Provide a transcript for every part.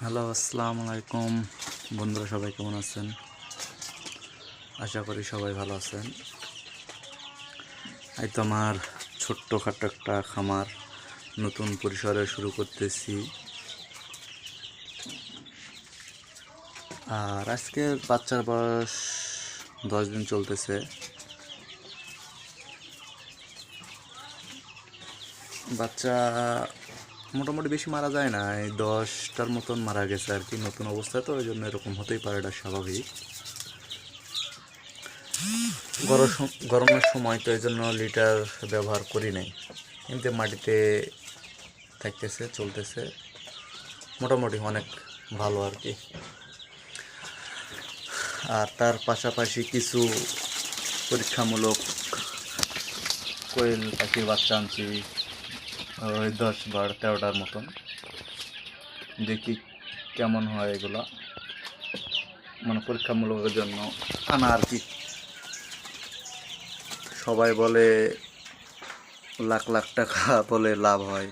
Hello, আসসালামু আলাইকুম বন্ধুরা, সবাই কেমন আছেন? আশা করি সবাই ভালো আছেন। এই তো আমার ছোট্টখাটো একটা খামার নতুন পরিসরে শুরু করতেছি। আর আজকে বাচ্চার বয়স 10 দিন চলতেছে। বাচ্চা মোটামুটি বেশি মারা যায় না, এই 10টার মতন মারা গেছে আর কি। নতুন অবস্থায় তো ওই জন্য এরকম হতেই পারে, এটা স্বাভাবিক। গরমের সময় তো এই জন্য লিটার ব্যবহার করি নাই, কিন্তু মাটিতে থাকতেছে, চলতেছে মোটামুটি অনেক ভালো আর কি। আর তার পাশাপাশি কিছু পরীক্ষামূলক কোয়েল পাখির বাচ্চা আনছি, ওই 10, 12, 13টার মতন। দেখি কেমন হয় এগুলা, মানে পরীক্ষামূলকের জন্য আনা আর কি। সবাই বলে লাখ লাখ টাকা বলে লাভ হয়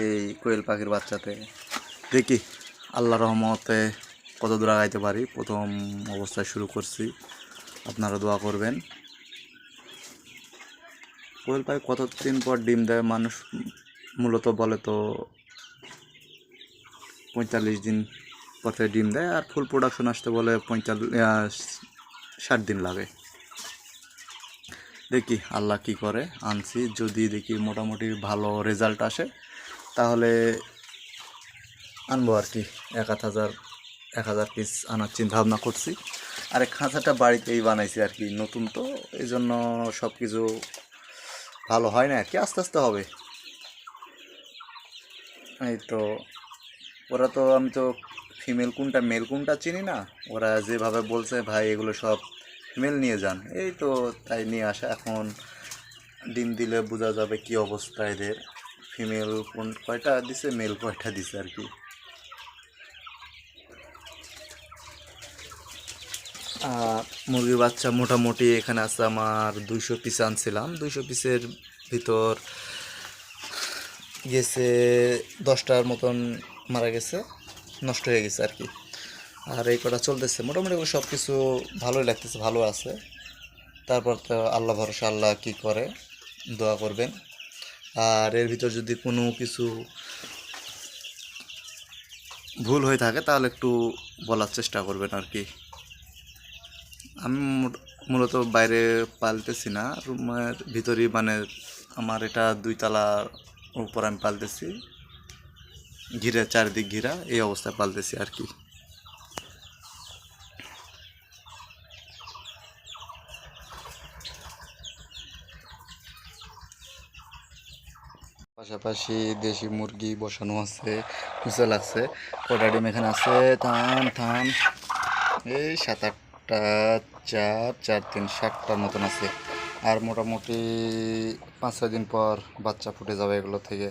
এই কোয়েল পাখির বাচ্চাতে। দেখি আল্লাহ রহমতে কত দূর আগাইতে পারি। প্রথম অবস্থায় শুরু করছি, আপনারা দোয়া করবেন। কোয়েল পাখি কতদিন পর ডিম দেয় মানুষ মূলত বলে, তো 45 দিন পথে ডিম দেয়, আর ফুল প্রোডাকশন আসতে বলে 60 দিন লাগে। দেখি আল্লাহ কি করে। আনছি, যদি দেখি মোটামুটি ভালো রেজাল্ট আসে তাহলে আনবো আর কি। 1,000 পিস আনার চিন্তা ভাবনা করছি। আর এই খাঁচাটা বাড়িতেই বানাইছি আর কি, নতুন তো এই জন্য সব কিছু ভালো হয় না আর কি, আস্তে আস্তে হবে। এই তো ওরা তো, আমি তো ফিমেল কোনটা মেল কোনটা চিনি না। ওরা যেভাবে বলছে ভাই এগুলো সব ফিমেল নিয়ে যান, এই তো তাই নিয়ে আসা। এখন ডিম দিলে বোঝা যাবে কি অবস্থা এদের, ফিমেল কোন কয়টা দিছে, মেল কয়টা দিছে আর কি। মুরগির বাচ্চা মোটামুটি এখানে আছে আমার 200 পিস আনছিলাম। 200 পিসের ভিতর গেছে 10টার মতন মারা গেছে, নষ্ট হয়ে গেছে আর কি। আর এই কটা চলতেছে মোটামুটি, সব কিছু ভালোই লাগতেছে, ভালো আছে। তারপর তো আল্লাহ ভরসা, আল্লাহ কী করে, দোয়া করবেন। আর এর ভিতর যদি কোনো কিছু ভুল হয়ে থাকে তাহলে একটু বলার চেষ্টা করবেন আর কি। আমি মূলত বাইরে পালতেছি না, রুমের ভিতরেই, মানে আমার এটা 2 তলার উপর আমি পালতেছি, ঘিরে চারিদিক ঘিরা, এই অবস্থায় পালতেছি আর কি। পাশাপাশি দেশি মুরগি বসানো আছে, হুসেল আছে। কটা ডিম এখানে আছে, থাম থাম, এই 7-8টা, 4-4-3, 60টার মতন আছে। আর মোটামুটি 5-6 দিন পর বাচ্চা ফুটে যাবে এগুলো থেকে।